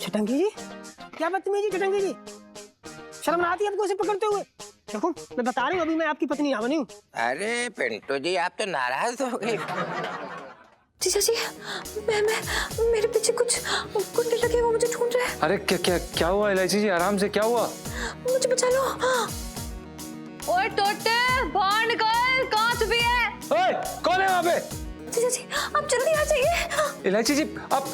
छटंगी जी, क्या बदतमीजी चटंगी जी, शर्म आती है आपको उसे पकड़ते हुए? देखो मैं बता रही हूँ, अभी मैं आपकी पत्नी आवानी हूँ। अरे पिंटू जी, आप तो नाराज हो गए। जीजा जी, मैं मेरे पीछे कुछ गुंडे लगे, वो मुझे ढूंढ रहे हैं। अरे क्या क्या क्या हुआ इलायची जी, आराम से, क्या हुआ? मुझे बचा लो। ओए टोटे, बाहर निकल, कहाँ छुपी है? ओए, कौन है वहाँ पे? जीजा जी, आप जल्दी आ जाइए। इलायची जी, आप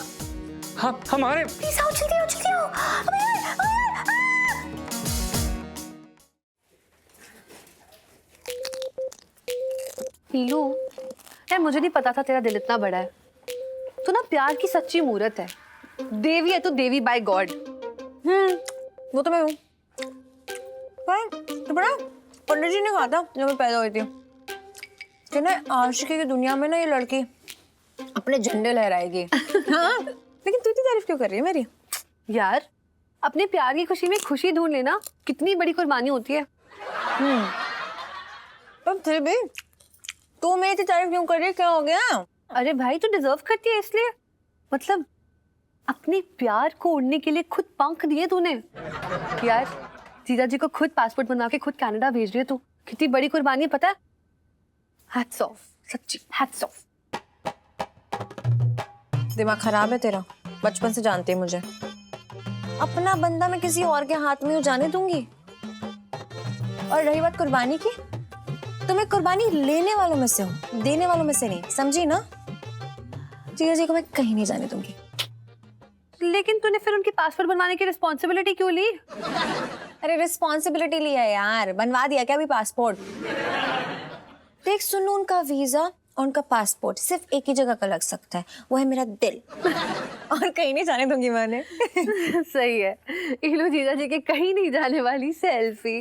हमारे प्लीज आओ, जल्दी आओ, जल्दी आओ। हीलू, यार मुझे नहीं पता था तेरा दिल इतना बड़ा है। तू ना प्यार की सच्ची मूर्त है, देवी है तू, देवी बाय गॉड। वो तो मैं हूँ। तो बड़ा पंडित जी ने कहा था जब मैं पैदा हुई थी कि ना आशिकी की दुनिया में ना ये लड़की अपने झंडे लहराएगी। हाँ, लेकिन तू इतनी तारीफ क्यों कर रही है मेरी? यार अपने प्यार की खुशी में खुशी ढूंढ लेना कितनी बड़ी कुर्बानी होती है। पर फिर भी तू मेरी इतनी तारीफ क्यों कर रही है, क्या हो गया? अरे भाई तू डिजर्व करती है इसलिए, मतलब अपने प्यार को उड़ने के लिए खुद पंख दिए तूने। यार जीजा जी को खुद पासपोर्ट बना के खुद कनाडा भेज रही है तू, कितनी बड़ी कुर्बानी पता है? हैट्स ऑफ, सच्ची हैट्स ऑफ। दिमाग खराब है तेरा, बचपन से जानती है मुझे। अपना बंदा मैं किसी और के हाथ में जाने दूंगी? और रही बात कुर्बानी की, तो मैं कुर्बानी लेने वालों में से हूँ, देने वालों में से नहीं, समझी ना? जीजा जी को मैं कहीं नहीं जाने दूंगी। लेकिन तूने फिर उनकी पासपोर्ट बनवाने की रिस्पॉन्सिबिलिटी क्यों ली? अरे रिस्पॉन्सिबिलिटी लिया है यार, बनवा दिया क्या अभी पासपोर्ट? देख सुनो, उनका वीजा और उनका पासपोर्ट सिर्फ एक ही जगह का लग सकता है, वो है मेरा दिल। और कहीं नहीं जाने दूंगी मैंने। सही है, इलू जीजा जी के कहीं नहीं जाने वाली सेल्फी।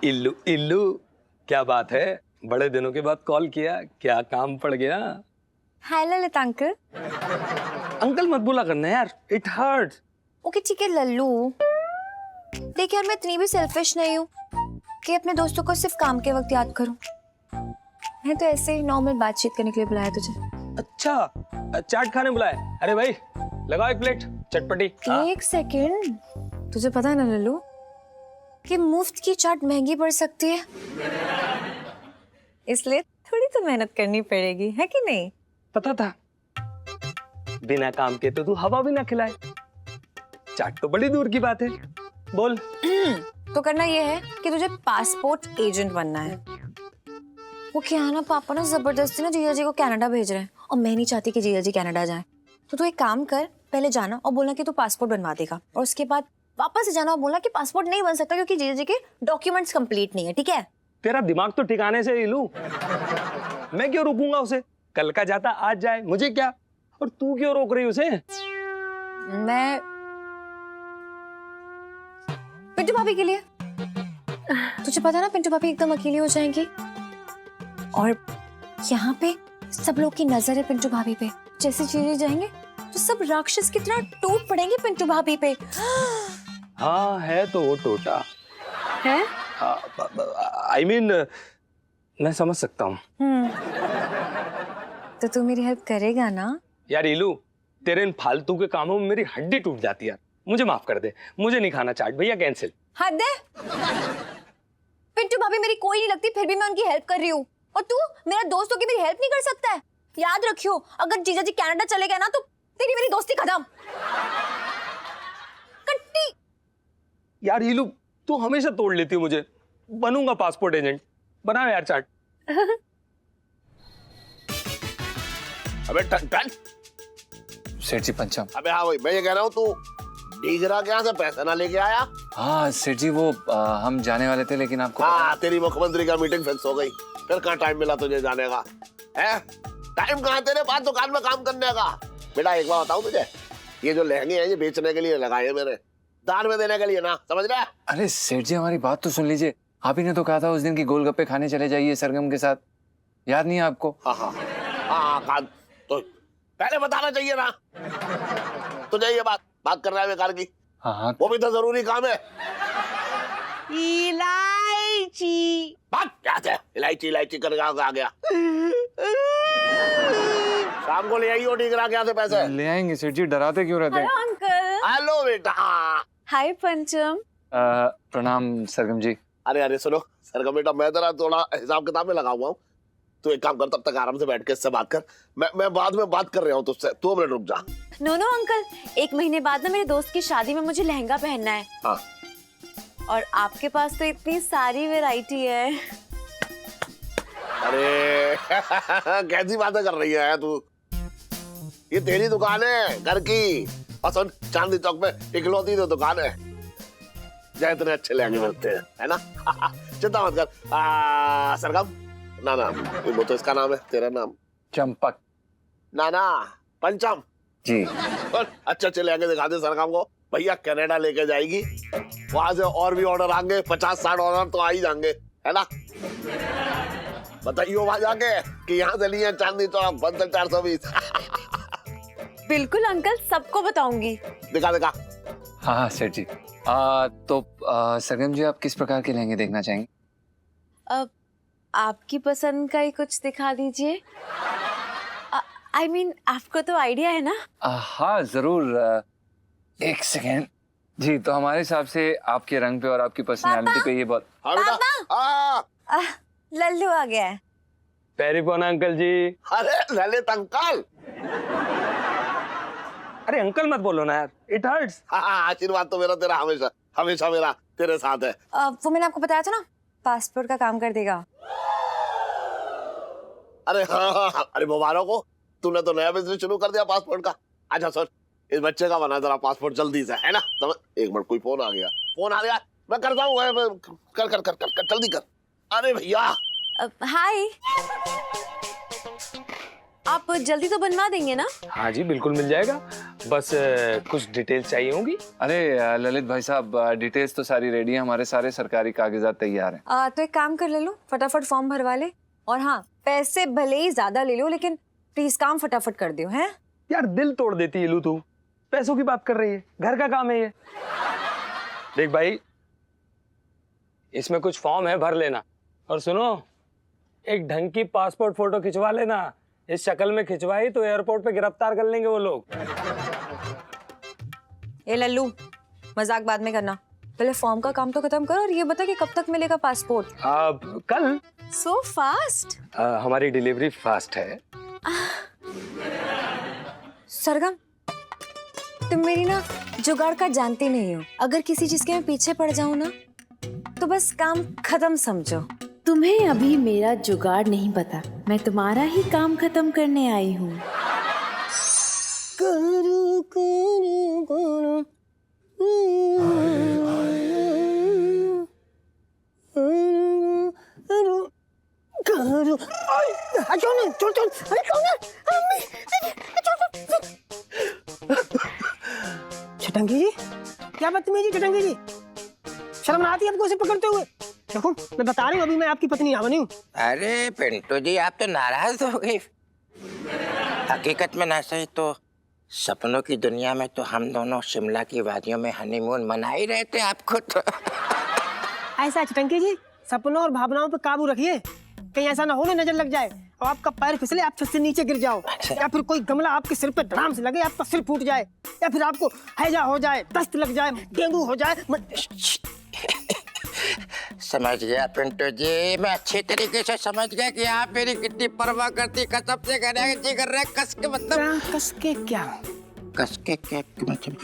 इल्लू इल्लू, क्या बात है, बड़े दिनों के बाद कॉल किया, क्या काम पड़ गया? हाय ललित अंकल। अंकल मत बोला करना यार, इट हर्ट्स। ओके ठीक है लल्लू। देख यार, मैं इतनी भी सेल्फिश नहीं हूँ कि अपने दोस्तों को सिर्फ काम के वक्त याद करूं। मैं तो ऐसे ही नॉर्मल बातचीत करने के लिए बुलाया तुझे। अच्छा, चाट खाने बुलाया? अरे भाई लगाओ एक प्लेट चटपटी। एक सेकंड, तुझे पता है ना लल्लू कि मुफ्त की चाट महंगी पड़ सकती है, इसलिए थोड़ी तो मेहनत करनी पड़ेगी, है कि नहीं? पता था, बिना काम के तो तू हवा भी ना खिलाए, चाट तो बड़ी दूर की बात है। बोल। तो करना ये है कि तुझे पासपोर्ट एजेंट बनना है। वो क्या है ना, पापा ना जबरदस्ती ना जीजा जी को कनाडा भेज रहे हैं और मैं नहीं चाहती कि जीजा जी कनाडा जाए। तो तू एक काम कर, पहले जाना और बोलना कि तू पासपोर्ट बनवा देगा, और उसके बाद वापस से जाना और बोलना कि पासपोर्ट नहीं बन सकता क्योंकि जीजा जी के डॉक्यूमेंट्स कंप्लीट नहीं है, ठीक है? तेरा दिमाग तो ठिकाने से इलू, मैं क्यों रोकूंगा उसे? कल का जाता आज जाए, मुझे क्या? और तू क्यों रोक रही उसे? मैं पिंटू भाभी के लिए। तुझे पता है ना, पिंटू भाभी एकदम अकेली हो जाएंगी, और यहाँ पे सब लोग की नजर है पिंटू भाभी पे। जैसे चीजें जाएंगे तो सब राक्षस की तरह टूट पड़ेंगे पिंटू भाभी पे। हाँ है तो वो टोटा है। I mean, मैं समझ सकता हूँ। तो तू मेरी हेल्प करेगा ना? यार इलू, तेरे इन फालतू के कामों में मेरी हड्डी टूट जाती है, मुझे माफ कर दे, मुझे नहीं खाना चाट, भैया कैंसिल। हद है। पिंटू भाभी मेरी कोई नहीं लगती, फिर भी मैं उनकी हेल्प कर रही हूँ, और तू मेरा दोस्त होके मेरी हेल्प नहीं कर सकता है? याद रखियो, अगर जीजा जी कनाडा चले गए ना तो तेरी मेरी दोस्ती खत्म। कट्टी। यार इलू, तू हमेशा तोड़ लेती है मुझे। बनूंगा पासपोर्ट एजेंट, बनाओ यार चाट। अबे टन सेठ जी पंचम। अबे हाँ वही मैं ये कह रहा हूँ, तू डीगरा के यहाँ से पैसा ना लेके आया? हाँ सेठ जी, वो हम जाने वाले थे, लेकिन आपको हाँ, तेरी मुख्यमंत्री का मीटिंग फिक्स हो गई, फिर कहाँ टाइम मिला तुझे जाने का? है टाइम कहाँ तेरे पास दुकान में काम करने का? बेटा एक बात बताऊं तुझे, ये जो लहंगे हैं ये बेचने के लिए लगाए हैं मैंने, दान में देने के लिए ना, समझ रहा है? अरे सेठ जी, हमारी बात तो सुन लीजिए। आप ही ने तो कहा था उस दिन की गोलगप्पे खाने चले जाइए सरगम के साथ, याद नहीं है आपको? हाँ हाँ हाँ, तो पहले बताना चाहिए ना तुझे, ये बात कर रहा है बेकार की। हाँ, वो भी तो जरूरी काम है। इलायची इलायची। बात क्या है, इलायची इलायची करके आ गया। शाम को ले आई हो ठीक करा के आते पैसे। ले आएंगे सेठ जी, डराते क्यों रहते हैं? अंकल। हेलो बेटा। हाय पंचम। प्रणाम सरगम जी। अरे अरे सुनो सरगम बेटा, मैं जरा थोड़ा हिसाब किताब में लगा हुआ हूँ। तू एक काम कर, तब तक आराम से बैठ के इससे बात कर। मैं बाद में बात कर रहा हूँ तुझसे, 2 मिनट रुक जा। नो नो अंकल, 1 महीने बाद ना मेरे दोस्त की शादी में मुझे लहंगा पहनना है। हाँ। और आपके पास तो इतनी सारी वैरायटी है। अरे कैसी बातें कर रही है तू? ये तेरी दुकान है घर की, और सुन चांदनी चौक में इकलौती तो दुकान है जहाँ इतने अच्छे लहंगे मिलते हैं, है ना? चिंता मत कर। सरगम ना ना, वो तो इसका नाम है, तेरा नाम चंपक। ना ना पंचम जी। और अच्छे लहंगे दिखा दे सरगम को। भैया कनाडा लेके जाएगी, वहां से और भी ऑर्डर आएंगे, 50-60 ऑर्डर तो आ ही जाएंगे, है ना? बताइए वहां जाके कि यहाँ से लिए चांदनी चौक बंदर 420। बिल्कुल अंकल, सबको बताऊंगी। दिखा दिखा। हाँ सेठ जी। तो सरगम जी, आप किस प्रकार के लहंगे देखना चाहेंगे? अब आपकी पसंद का ही कुछ दिखा दीजिए। I mean, आपको तो आइडिया है ना? हाँ जरूर। एक सेकेंड जी। तो हमारे हिसाब से आपके रंग पे और आपकी पर्सनालिटी पे ये बहुत। हाँ बेटा। लल्लू आ गया है। पैरी पोना अंकल जी। अरे ललित अंकल। अरे अंकल मत बोलो ना यार, इट हर्ट्स। हाँ आशीर्वाद तो मेरा तेरा हमेशा हमेशा मेरा तेरे साथ है। वो मैंने आपको बताया था ना, पासपोर्ट का काम कर देगा। अरे हाँ, अरे मुबारक हो, तूने तो नया बिजनेस शुरू कर दिया पासपोर्ट का। अच्छा सर, इस बच्चे का बना जरा पासपोर्ट जल्दी से, है ना? समझ। एक मिनट, कोई फोन आ गया, मैं करता हूँ। कर कर कर कर कर जल्दी कर। अरे भैया। हाय, आप जल्दी तो बनवा देंगे ना? हाँ जी बिल्कुल मिल जाएगा, बस कुछ डिटेल्स चाहिए होंगी। अरे ललित भाई साहब, डिटेल्स तो सारी रेडी है, हमारे सारे सरकारी कागजात तैयार हैं। तो एक काम कर ले लो, फटाफट फॉर्म भरवा ले। और हाँ, पैसे भले ही ज्यादा ले लो, लेकिन प्लीज काम फटाफट कर दियो, हैं? यार दिल तोड़ देती है लू तू, पैसों की बात कर रही है, घर का काम है ये। देख भाई, इसमें कुछ फॉर्म है, भर लेना। और सुनो, एक ढंग की पासपोर्ट फोटो खिंचवा लेना। इस शक्ल में खिंचवाई तो एयरपोर्ट पे गिरफ्तार कर लेंगे वो लोग। ए लल्लू, मजाक बाद में करना, पहले फॉर्म का काम तो खत्म करो और ये बता कि कब तक मिलेगा पासपोर्ट? कल। So fast. हमारी डिलीवरी फास्ट है। सरगम, तुम मेरी ना जुगाड़ का जानती नहीं हो। अगर किसी चीज के मैं पीछे पड़ जाऊं ना, तो बस काम खत्म समझो। तुम्हें अभी मेरा जुगाड़ नहीं पता, मैं तुम्हारा ही काम खत्म करने आई हूँ। करू करू करू करू। छोड़ छोड़। अरे चटंगी जी, क्या बदतमीजी चटंगी जी, शर्म ना आती है आपको उसे पकड़ते हुए? देखो मैं बता रही हूँ, अभी मैं आपकी पत्नी ना बनी हूँ। अरे पिंटू जी, आप तो नाराज हो गई। हकीकत में ना सही तो सपनों की दुनिया में तो हम दोनों शिमला की वादियों में हनीमून मना ही रहे थे। आपको तो ऐसा चटंकी जी, सपनों और भावनाओं पर काबू रखिए, कहीं ऐसा ना हो नजर लग जाए और आपका पैर फिसले, आप छत से नीचे गिर जाओ, या फिर कोई गमला आपके सिर पे धड़ाम से लगे, आपका सिर फूट जाए, या फिर आपको हैजा हो जाए, दस्त लग जाए, डेंगू हो जाए। समझ गया पिंटू जी, मैं अच्छी तरीके से समझ गया कि आप मेरी कितनी परवाह करती। कसम से कर रहे कस के, मतलब कस के क्या? कस के क्या मतलब?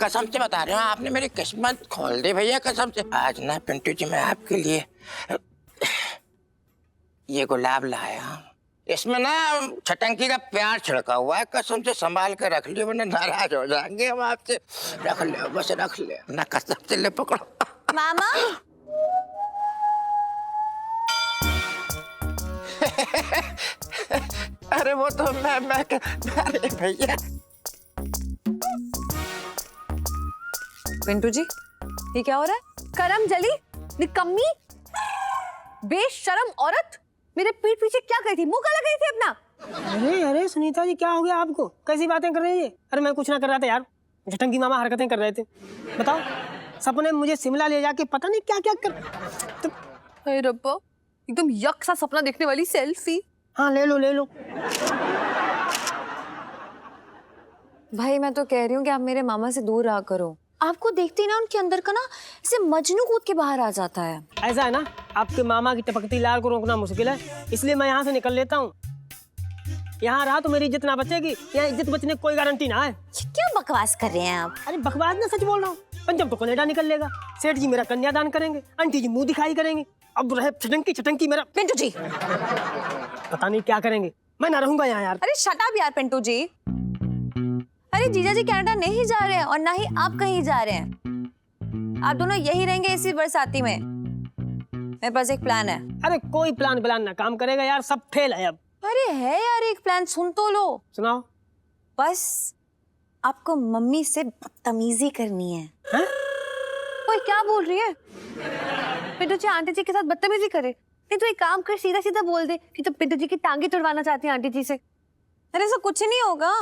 कसम से बता रहे हो, आपने मेरी किस्मत खोल दी भैया, कसम से। आज ना पिंटू जी, मैं आपके लिए ये गुलाब लाया हूं। इसमें ना छटंकी का प्यार छिड़का हुआ है, कसम से संभाल कर रख लियो, वरना नाराज हो जाएंगे हम आपसे। रख ले बस, रख ले ना, कसम से ले पकड़ो। मामा। अरे वो तो मैं अरे भैया। पिंटू जी, ये क्या हो रहा है? करम जली, निकम्मी, बेशरम औरत, मेरे पीठ पीछे क्या कही थी? मुंह काला करी थी अपना। अरे अरे सुनीता जी, क्या हो गया आपको? कैसी बातें कर रही है? अरे मैं कुछ ना कर रहा था यार, झटंगी मामा हरकतें कर रहे थे। बताओ सपने में मुझे शिमला ले जाके पता नहीं क्या क्या कर तो, अरे रब्बा, एकदम यक सा सपना देखने वाली सेल्फी। हाँ ले लो। भाई मैं तो कह रही हूँ कि आप मेरे मामा से दूर रहा करो। आपको देखते ही ना उनके अंदर का ना ऐसे मजनू कूद के बाहर आ जाता है। ऐसा है ना, आपके मामा की टपकती लार को रोकना मुश्किल है, इसलिए मैं यहाँ से निकल लेता हूँ। यहाँ रहा तो मेरी इज्जत ना बचेगी, यहाँ इज्जत बचने की कोई गारंटी ना है। ये क्या बकवास कर रहे हैं आप? अरे बकवास ना, सच बोल रहा हूँ। पंचम तो कनेडा निकल लेगा, सेठ जी मेरा कन्यादान करेंगे, आंटी जी मुंह दिखाई करेंगे, अब रहे छटंकी मेरा पिंटू जी। पता नहीं क्या करेंगे, मैं ना रहूंगा यहाँ यार। अरे शट अप यार पिंटू जी। अरे जीजा जी कनाडा नहीं जा रहे हैं और ना ही आप कहीं जा रहे हैं। आप दोनों यही रहेंगे इसी बरसाती में। मेरे पास एक प्लान है। अरे कोई प्लान ना काम करेगा यार, सब फेल है अब। अरे है यार एक प्लान, सुन तो लो। सुनाओ। बस आपको मम्मी से बदतमीजी करनी है। हाँ? ओए क्या बोल रही है? पिंटू जी आंटी जी के साथ बदतमीजी करे? नहीं तो एक काम कर, सीधा सीधा बोल दे कि तो पिंटू जी की टांगे तुड़वाना चाहती है आंटी जी से। अरे ऐसा कुछ नहीं होगा।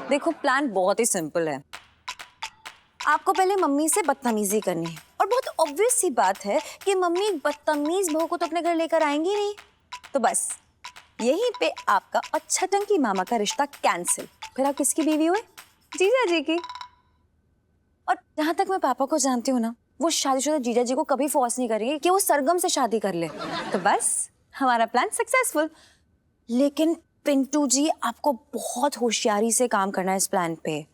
देखो प्लान बहुत ही सिंपल है। आपको पहले मम्मी से बदतमीजी करनी है और बहुत ऑब्वियस सी बात है कि मम्मी बदतमीज बहू को तो अपने घर लेकर आएंगी नहीं। तो बस यहीं पे आपका और छटंकी मामा का रिश्ता कैंसिल। फिर आप किसकी बीवी हुए? जीजा जी की। और जहां तक मैं पापा को जानती हूँ ना, वो शादीशुदा जीजा जी को कभी फोर्स नहीं करेंगे कि वो सरगम से शादी कर ले। तो बस हमारा प्लान सक्सेसफुल। लेकिन पिंटू जी आपको बहुत होशियारी से काम करना है इस प्लान पे,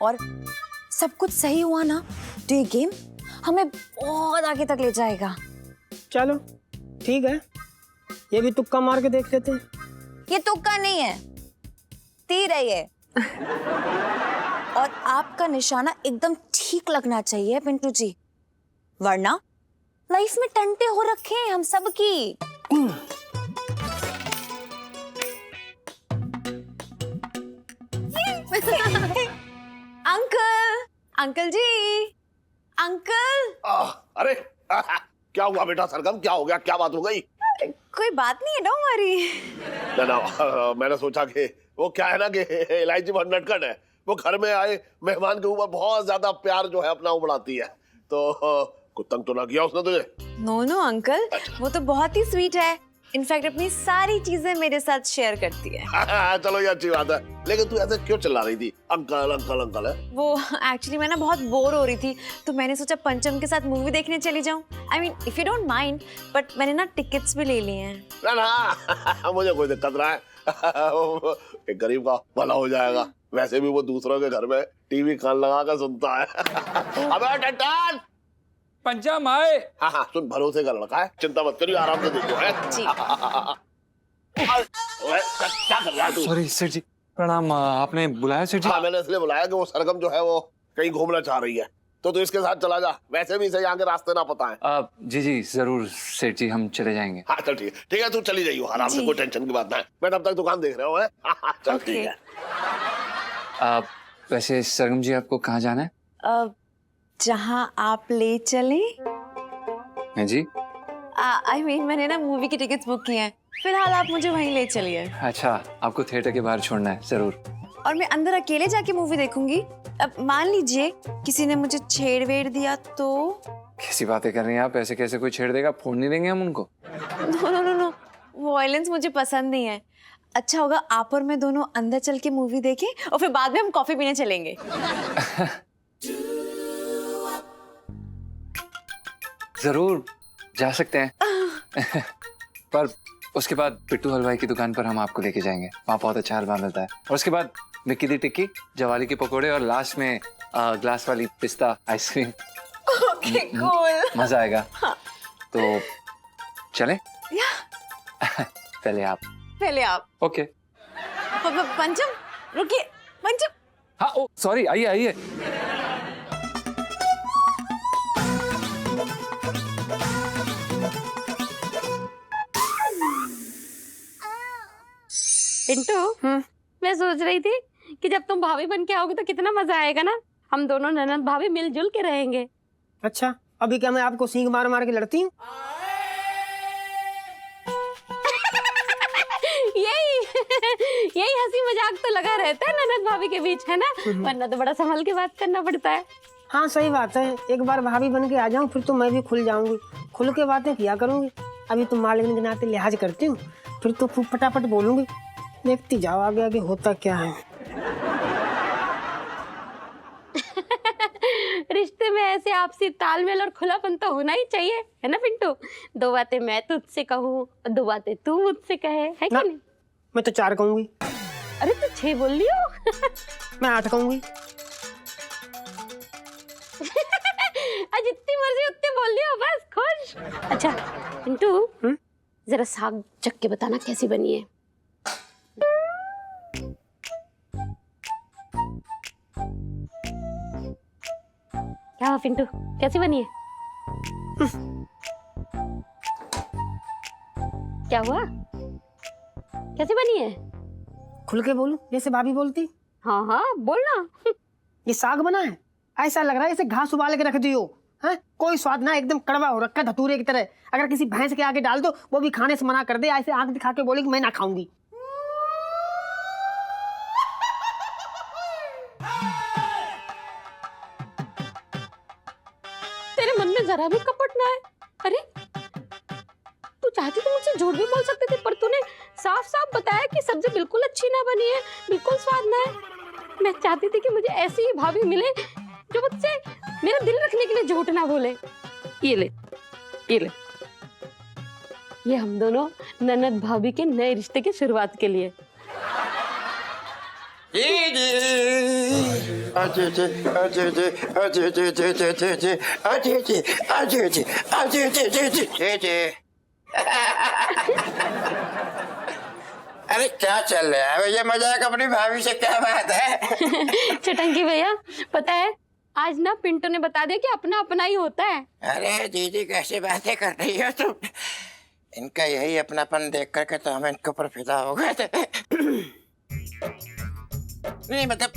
और सब कुछ सही हुआ ना तो ये गेम हमें बहुत आगे तक ले जाएगा। चलो ठीक है, ये भी तुक्का मार के देख लेते हैं। ये तुक्का नहीं है, तीर है ये। और आपका निशाना एकदम ठीक लगना चाहिए पिंटू जी, वरना लाइफ में टंटे हो रखे हैं हम सब की। अंकल जी, अंकल। अरे क्या हुआ बेटा सरगम, क्या हो गया, क्या बात हो गई? कोई बात नहीं है ना हमारी। ना मैंने सोचा कि वो क्या है ना कि इलायची बहुत नटखट है, वो घर में आए मेहमान के ऊपर बहुत ज्यादा प्यार जो है अपना उमड़ाती है, तो कुछ तंग तो ना किया उसने तुझे? नो अंकल, वो तो बहुत ही स्वीट है। इनफैक्ट अपनी सारी चीजें मेरे साथ शेयर करती है। चलो ये अच्छी बात है, लेकिन तू ऐसे क्यों चिल्ला रही थी अंकल अंकल अंकल है? वो एक्चुअली मैं ना बहुत बोर हो रही थी, तो मैंने सोचा पंचम के साथ मूवी देखने चली जाऊं। I mean if you don't mind, but मैंने ना टिकट्स भी ले लिए हैं। ना मुझे कोई दिक्कत ना है। एक गरीब का भला हो जाएगा, वैसे भी वो दूसरों के घर में टीवी कान लगा कर सुनता है। अबे टंटन पंचम आए। हाँ सुन, भरोसे का लड़का है, चिंता मत करिए, आराम से देखो है। जी। क्या कर रहा है तू? सॉरी सेठ जी, प्रणाम। आपने बुलाया सेठ जी? हाँ मैंने इसलिए बुलाया कि वो सरगम जो है वो कहीं घूमना चाह रही है, तो तू इसके साथ चला जा, वैसे भी इसे यहाँ के रास्ते ना पता है। जी जरूर सेठ जी, हम चले जाएंगे। हाँ चल ठीक है, तू चली जाइयो आराम से, कोई टेंशन की बात ना है, मैं तब तक दुकान देख रहा हूँ। चल ठीक है। वैसे सरगम जी आपको कहाँ जाना है? जहां आप ले चले। हैं जी? आई मीन मैंने ना मूवी की टिकट्स बुक की हैं, फिलहाल आप मुझे वहीं ले चलिए। अच्छा, आपको थिएटर के बाहर छोड़ना है? जरूर। और मैं अंदर अकेले जाके मूवी देखूंगी। अब मान लीजिए किसी ने मुझे छेड़ दिया तो? कैसी बातें कर रही हैं आप, ऐसे कैसे कोई छेड़ देगा? फोड़ नहीं देंगे हम उनको। नो, वायलेंस मुझे पसंद नहीं है। अच्छा होगा आप और मैं दोनों अंदर चल के मूवी देखें और फिर बाद में हम कॉफी पीने चलेंगे। जरूर जा सकते हैं। पर उसके बाद पिट्टू हलवाई की दुकान पर हम आपको लेके जाएंगे, वहाँ बहुत अच्छा हलवा मिलता है। और उसके बाद मिक्की दी टिक्की, जवाली के पकोड़े और लास्ट में ग्लास वाली पिस्ता आइसक्रीम। ओके कूल, मजा आएगा। तो चलें? पहले आप। ओके। पंचम रुकिए, पंचम। हाँ ओ सॉरी, आइए। पिंटू, मैं सोच रही थी कि जब तुम भाभी बन के आओगे तो कितना मजा आएगा ना, हम दोनों ननद भाभी मिलजुल के रहेंगे। अच्छा, अभी क्या मैं आपको सींग मार के लड़ती हूँ? यही हंसी मजाक तो लगा रहता है ननद भाभी के बीच, है ना? वरना तो बड़ा संभल के बात करना पड़ता है। हाँ सही बात है, एक बार भाभी बन के आ जाऊं फिर तो मैं भी खुल जाऊंगी, खुल के बातें किया करूंगी। अभी तो मालिक के नाते लिहाज करती हूँ, फिर तो खूब फटाफट बोलूंगी। देखती जाओ आगे आगे होता क्या है। रिश्ते में ऐसे आपसी तालमेल और खुलापन तो होना ही चाहिए, है ना पिंटू? 2 बातें मैं तुझसे कहूँ और 2 बातें तू मुझसे कहे, है कि नहीं? मैं तो 4 कहूंगी। अरे तू 6 बोल रही हो। मैं 8 कहूंगी। जितनी मर्जी उतनी बोल रही हो, बस खुश। अच्छा पिंटू, जरा साग चख के बताना कैसी बनी है। क्या हुआ पिंटू, कैसी बनी है? क्या हुआ, कैसी बनी है? खुल के बोलूं जैसे भाभी बोलती? हाँ हाँ बोलना। ये साग बना है, ऐसा लग रहा है इसे घास उबाल के रख दियो है, कोई स्वाद ना, एकदम कड़वा हो रखा धतूरे की तरह। अगर किसी भैंस के आगे डाल दो वो भी खाने से मना कर दे, ऐसे आंख दिखा के बोले कि मैं ना खाऊंगी। तेरे मन में जरा भी कपट ना है? अरे तू चाहती तो मुझसे झूठ भी बोल सकती थी, पर तूने साफ साफ बताया कि सब्जी बिल्कुल अच्छी ना बनी है, बिल्कुल स्वाद ना है। मैं चाहती थी कि मुझे ऐसी ही भाभी मिले जो मुझसे मेरा दिल रखने के लिए झूठ ना बोले। ये ले, ये ले, ये हम दोनों ननद भाभी के नए रिश्ते की शुरुआत के लिए। अरे क्या चल रहा है ये मजाक अपनी भाभी से, क्या बात है? चटंकी भैया, पता है आज ना पिंटू ने बता दिया कि अपना अपना ही होता है। अरे दीदी कैसी बातें कर रही हो तुम? इनका यही अपनापन देख करके तो हम इनके ऊपर फिदा हो गए थे। नहीं मतलब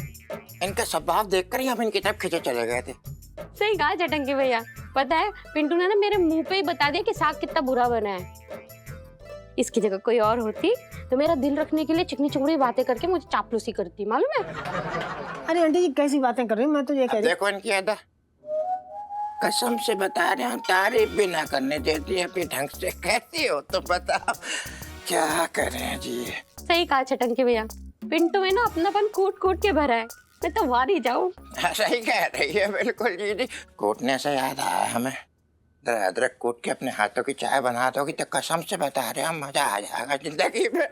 इनका स्वभाव देखकर ही हम इनकी तरफ खींचे चले गए थे। सही कहा चटंकी भैया, पता है पिंटू ने ना मेरे मुंह पे ही बता दिया कि साग कितना बुरा बना है। इसकी जगह कोई और होती तो मेरा दिल रखने के लिए चिकनी चुगड़ी बातें करके मुझे चापलूसी करती, मालूम है? अरे आंटी जी कैसी बातें कर रही हूँ, मैं तो ये कह रही। देखो इनकी अदा, कसम से बता रहे हैं, तारीफ भी ना करने देती है अपने ढंग से। कैसी हो तुम बताओ, क्या करें जी? सही कहा चटंकी भैया, पिंटू में ना अपनापन कूट कूट के भरा है, मैं तो वार ही जाऊं। सही कह रही है बिल्कुल दीदी। कूटने से याद आया हमें, अदरक कूट के अपने हाथों की चाय बना दोगी तो कसम से बता रहे हम मजा आ जाएगा जिंदगी में।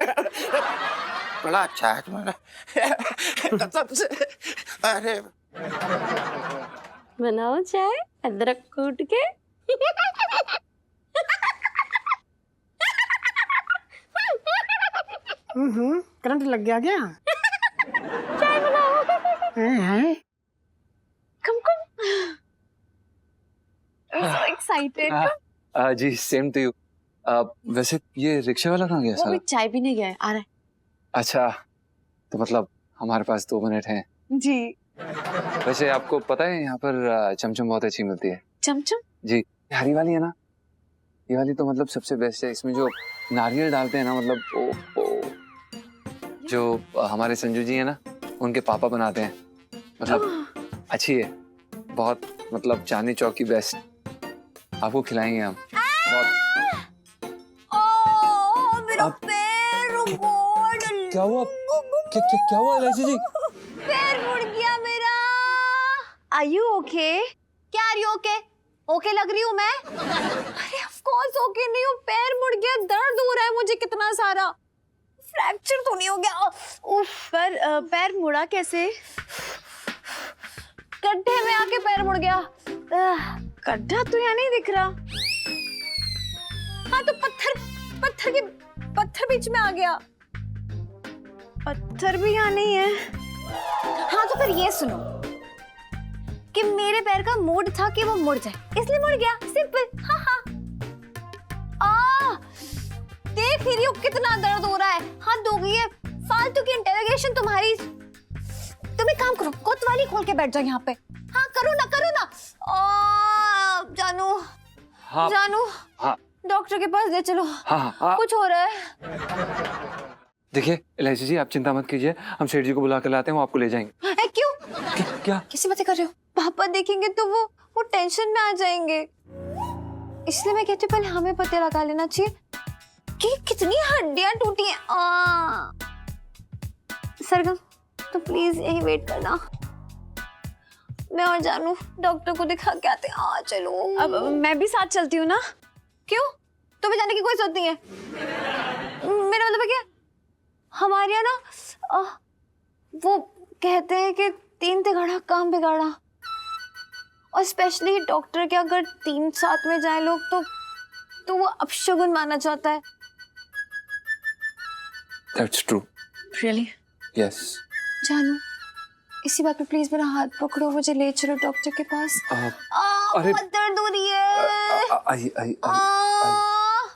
बड़ा अच्छा है तुम्हारा कसम से। अरे बनाओ चाय अदरक कूट के। करंट लग गया क्या? चाय बनाओ। हैं? Come so excited। जी सेम टू यू। वैसे ये रिक्शा वाला कहाँ गया वो भी साला? चाय पीने गया है, आ रहा है। अच्छा तो मतलब हमारे पास 2 मिनट हैं। जी। वैसे आपको पता है यहाँ पर चमचम बहुत अच्छी मिलती है। चमचम? जी, ये हरी वाली है ना, ये वाली तो मतलब सबसे बेस्ट है। इसमें जो नारियल डालते हैं ना, मतलब जो हमारे संजू जी है ना, उनके पापा बनाते हैं, मतलब अच्छी है बहुत, मतलब चांदनी चौक की बेस्ट। आपको खिलाएंगे हम बहुत। मेरा पैर क्या हुआ? क्या हुआ एलआईसी जी? पैर मुड़ गया मेरा। Are you okay? क्या are you okay? Okay लग रही हूँ मैं? अरे of course okay नहीं हूँ, पैर मुड़ गया, दर्द हो रहा है मुझे कितना सारा। फ्रैक्चर तो नहीं हो गया? उफ, पर पैर मुड़ा कैसे? गड्ढे में आके पैर मुड़ गया। गड्ढा तो यहाँ नहीं दिख रहा। हाँ तो पत्थर बीच में आ गया। पत्थर भी यहाँ नहीं है। हाँ तो फिर ये सुनो कि मेरे पैर का मूड था कि वो मुड़ जाए, इसलिए मुड़ गया, सिंपल। हाँ हाँ। देख ही रही हो कितना दर्द हो रहा है, हाथ धो गई है। फालतू की इंटेरोगेशन तुम्हारी। तुम एक काम करो, कोतवाली खोल के बैठ जाओ यहाँ पे। हाँ करो ना। जानू। हाँ जानू। हाँ डॉक्टर के पास ले चलो। हाँ कुछ हो रहा है। देखिए एलआईसी जी, आप चिंता मत कीजिए, हम सेठ जी को बुला कर लाते हैं, वो आपको ले जाएंगे। क्यों? क्या? कैसी बातें कर रहे हो? पापा देखेंगे तो वो टेंशन में आ जाएंगे। इसलिए मैं कहती हूँ पहले हमें पता लगा लेना चाहिए कि कितनी हड्डियां टूटी हैं। सरगम तो प्लीज यही वेट करना, मैं और जानू डॉक्टर को दिखा के आते हैं। चलो अब मैं भी साथ चलती हूँ ना। क्यों? तुम्हें जाने की कोई जरूरत नहीं है। मेरा मतलब है क्या, हमारे यहाँ ना वो कहते हैं कि 3 तिगाड़ा काम बिगाड़ा, और स्पेशली डॉक्टर के अगर 3 साथ में जाए लोग तो वो अपशगुन माना जाता है। That's true. Really? Yes. जानू इसी बात पे प्लीज मेरा हाथ पकड़ो, मुझे ले चलो डॉक्टर के पास। अरे बहुत दर्द हो रही है। आई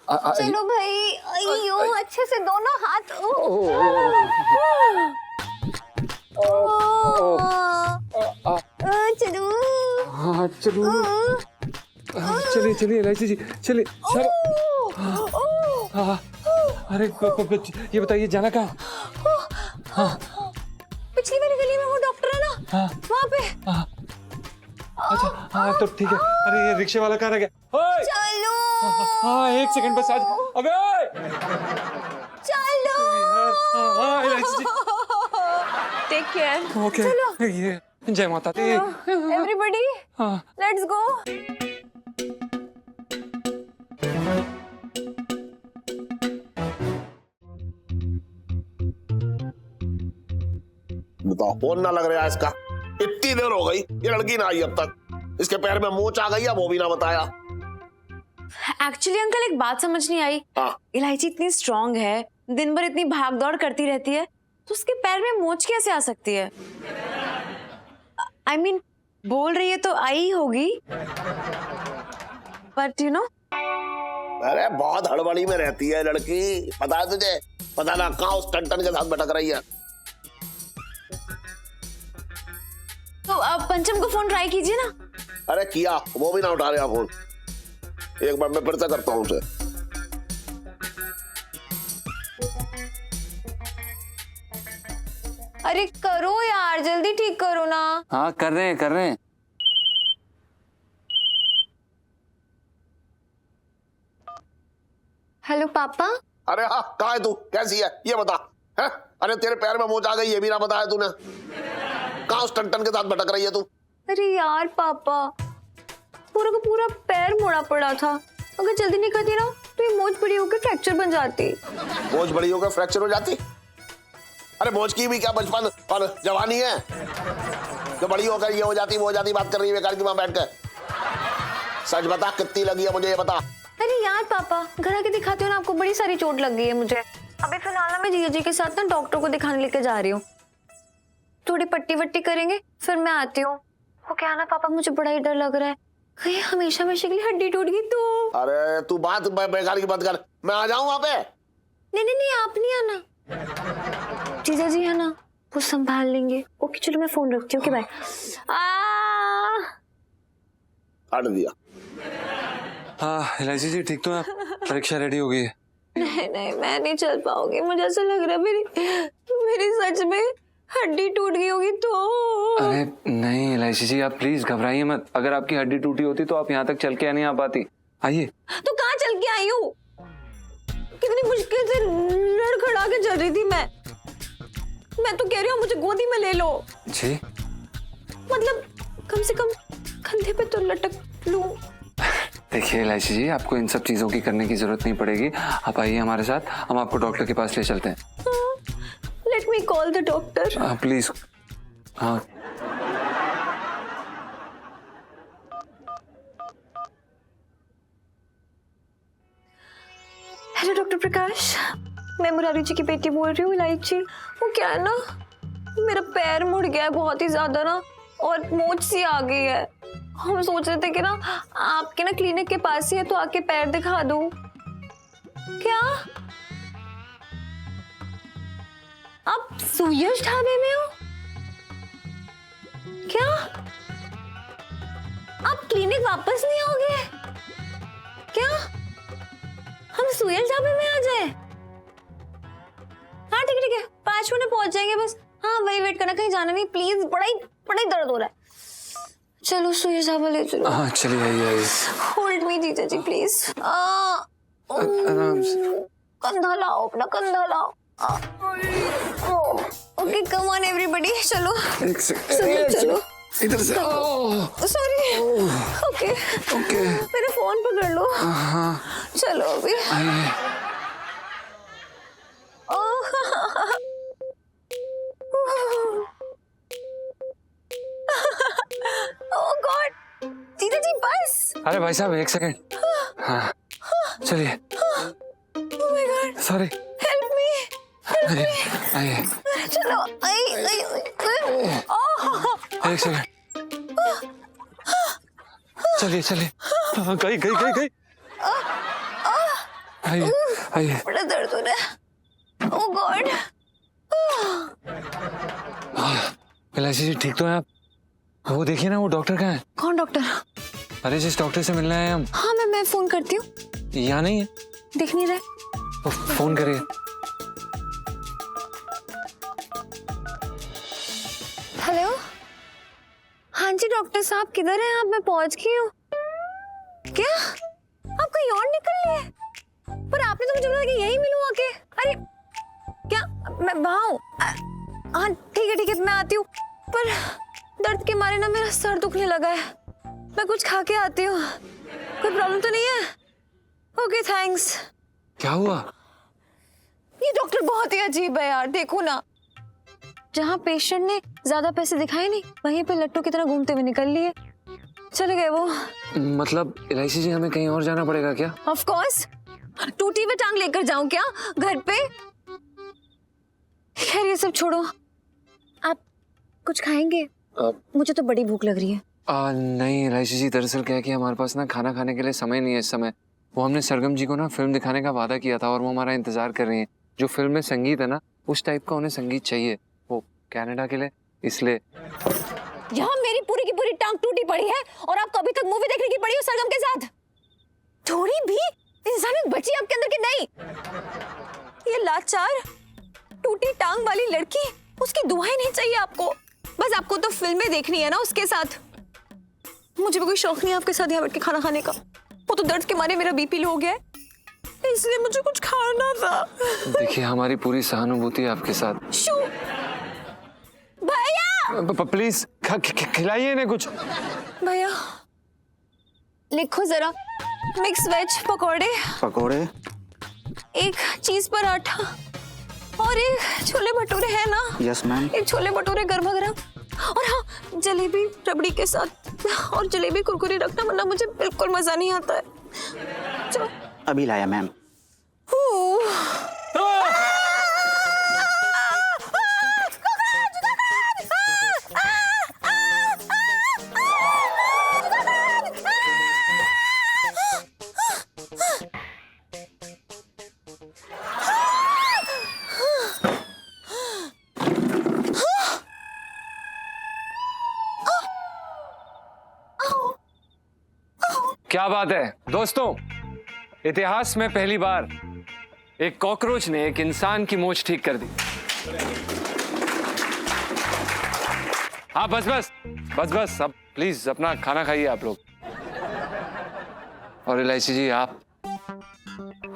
चलो भाई, अयो अच्छे से दोनों हाथ। चलो हाँ चलो, चलिए चलिए इलायची जी चलिए सर। अरे ये बताइए जाना कहाँ? हाँ पिछली वाली गली में वो डॉक्टर है ना, हाँ वहाँ पे। अच्छा हाँ तो ठीक है। अरे ये रिक्शे वाला कहाँ रह गया? ओए! चलो हाँ 1 सेकंड बस आज। अबे चलो हाँ इलायची जी। Take care. ओके ये जय माता दी। एवरीबॉडी हाँ लेट्स गो। बताओ फोन ना लग रहा है इसका, इतनी देर हो गई ये लड़की ना आई अब तक, इसके पैर में मोच आ गई है वो भी ना बताया। एक्चुअली अंकल एक बात समझ नहीं आई। हाँ इलायची इतनी स्ट्रांग है, दिन भर इतनी भाग दौड़ करती रहती है, तो उसके पैर में मोच कैसे आ सकती है? I mean, बोल रही है तो आई होगी, बट यू नो। अरे बहुत हड़बड़ी में रहती है लड़की, पता है तुझे? पता ना कहाँ उस टन के साथ भटक रही है। तो आप पंचम को फोन ट्राई कीजिए ना। अरे किया, वो भी ना उठा रहा फोन। एक बार मैं फिर से करता हूँ उसे। अरे करो यार, जल्दी ठीक करो ना। हाँ कर रहे हैं। हेलो पापा। अरे हाँ कहाँ है तू? कैसी है ये बता है? अरे तेरे पैर में मोच आ गई ये भी ना बताया तूने। कहाँ उस टन के साथ भटक रही है तू? अरे यार पापा, पूरा का पूरा पैर मुड़ा पड़ा था, अगर जल्दी नहीं करती ना तो ये मोच बड़ी होकर फ्रैक्चर बन जाती। मोच बड़ी होकर फ्रैक्चर हो जाती? अरे मोच की भी क्या बचपन और जवानी है जो बड़ी होकर ये हो जाती वो हो जाती बात कर रही है बेकार की वहां बैठ कर। सच बता कितनी लगी है मुझे ये बता। अरे यार पापा, घर आके दिखाते हो ना, आपको बड़ी सारी चोट लग गई है मुझे। अभी फिलहाल ना मैं जीजा जी के साथ ना डॉक्टर को दिखाने लेके जा रही हूँ, थोड़ी पट्टी वट्टी करेंगे फिर मैं आती हूँ। वो क्या ना पापा, मुझे बड़ा ही डर लग रहा है कहीं हमेशा हमेशा के लिए हड्डी टूट गई तो। अरे तू बात बेकार की बात कर, मैं आ जाऊं वहां पे? नहीं आप नहीं आना, जीजा जी है ना वो संभाल लेंगे। ओके चलो मैं फोन रखती हूँ। Okay bye. काट दिया। हाँ इलायची जी ठीक तो है? परीक्षा रेडी हो गई है? नहीं मैं नहीं चल पाऊंगी, मुझे ऐसा लग रहा है मेरी सच में हड्डी टूट गई होगी तो। अरे नहीं इलायची जी आप प्लीज घबराइए मत, अगर आपकी हड्डी टूटी होती तो आप यहाँ तक चल के नहीं आ पाती। आइए। तो कहाँ चल के आई हूँ, कितनी मुश्किल से लड़खड़ा के चल रही थी मैं तो कह रही हूँ मुझे गोदी में ले लो जी। मतलब कम से कम कंधे पे तो लटक लूं। देखिए इलायची जी आपको इन सब चीजों की करने की जरूरत नहीं पड़ेगी, आप आइए हमारे साथ, हम आपको डॉक्टर के पास ले चलते हैं। Let me call the doctor. हाँ प्लीज। हाँ हेलो डॉक्टर प्रकाश, मैं मुरारी जी की बेटी बोल रही हूँ इलायची। वो क्या है ना, मेरा पैर मुड़ गया है बहुत ही ज्यादा ना, और मोच सी आ गई है। हम सोच रहे थे कि ना आपके ना क्लिनिक के पास ही है तो आके पैर दिखा दूं। क्या आप सुयश ढाबे में हो क्या? आप क्लिनिक वापस नहीं आओगे क्या? हम सुयश ढाबे में आ जाए? हाँ ठीक है 5 मिनट पहुंच जाएंगे बस। हाँ वही वेट करना, कहीं जाना नहीं प्लीज, बड़ा ही दर्द हो रहा है। चलो सुई सावा ले चलो। हाँ चलिए आइए आइए। होल्ड मी जीजा जी प्लीज। आराम से। कंधा लाओ, अपना कंधा लाओ। ओके कम ऑन एवरीबॉडी, चलो एक सेकंड। चलो इधर से। सॉरी। Okay okay. मेरा फोन पकड़ लो। हाँ चलो अभी। आइए। ओह गॉड, जीजा जी बस। अरे भाई साहब एक सेकंड। हाँ चलिए। Oh my God, sorry. Help me. आइए आइए। चलो आई। एक सेकंड। चलिए चलिए। हाँ, गई गई गई गई। आइए आइए। बड़ा दर्द हो रहा है। ओह गॉड। इलायची जी ठीक तो है आप? वो देखिए ना, वो डॉक्टर कहाँ है? कौन डॉक्टर? अरे जिस डॉक्टर से मिलना है हम। हाँ मैं फोन करती हूँ। यहाँ नहीं है। दिख नहीं रहा। वो फोन करिए। हेलो, हाँ जी डॉक्टर साहब किधर हैं आप? मैं पहुंच गई हूँ। क्या आप कहीं और निकल लिए? पर आपने तो मुझे बोला कि यहीं मिलूं आके। अरे क्या मैं वहाँ हूँ? हाँ ठीक है मैं आती हूँ। पर दर्द के मारे ना मेरा सर दुखने लगा है। मैं कुछ खा के आती हूँ। कोई प्रॉब्लम तो नहीं है? Okay thanks. क्या हुआ? ये डॉक्टर बहुत ही अजीब है यार, देखो ना। जहाँ पेशेंट ने ज्यादा पैसे दिखाए नहीं, वहीं पे लट्टू की तरह घूमते हुए निकल लिए। चले गए वो। मतलब इलायची जी हमें कहीं और जाना पड़ेगा क्या? Of course. टूटी हुई टांग लेकर जाऊं क्या घर पे? खैर ये सब छोड़ो, आप कुछ खाएंगे? मुझे तो बड़ी भूख लग रही है। नहीं इलायची जी, दरअसल क्या है कि हमारे पास ना खाना खाने के लिए समय नहीं है इस समय। वो हमने सरगम जी को ना फिल्म दिखाने का वादा किया था और वो हमारा इंतजार कर रही हैं। जो फिल्म में संगीत है ना, उस टाइप का उन्हें संगीत चाहिए, वो कनाडा के लिए, इसलिए। यहाँ मेरी पूरी की पूरी टांग टूटी पड़ी है और आपको अभी तक मूवी देखने की पड़ी हो सरगम के साथ। थोड़ी भी इंसानियत बची आपके अंदर की नहीं? ये लाचार टूटी टांग वाली लड़की, उसकी दुआएं नहीं चाहिए आपको। बस आपको तो फिल्में देखनी है ना उसके साथ। मुझे भी कोई शौक नहीं है आपके साथ यहाँ बैठ के खाना खाने का। वो तो दर्द के मारे मेरा बीपी लो हो गया है, इसलिए मुझे कुछ खाना था। देखिए हमारी पूरी सहानुभूति है आपके साथ। शू भैया, प्लीज खिलाइए इन्हें कुछ। भैया लिखो जरा, मिक्स वेज पकोड़े, एक चीज पराठा और एक छोले भटूरे है ना? Yes ma'am. एक छोले भटूरे गर्मा गर्म और हाँ जलेबी रबड़ी के साथ, और जलेबी कुरकुरी रखना वरना मुझे बिल्कुल मजा नहीं आता है। चलो अभी लाया मैम। क्या बात है दोस्तों, इतिहास में पहली बार एक कॉकरोच ने एक इंसान की मोच ठीक कर दी। हाँ बस बस बस बस, अब प्लीज अपना खाना खाइए आप लोग। और इलायची जी आप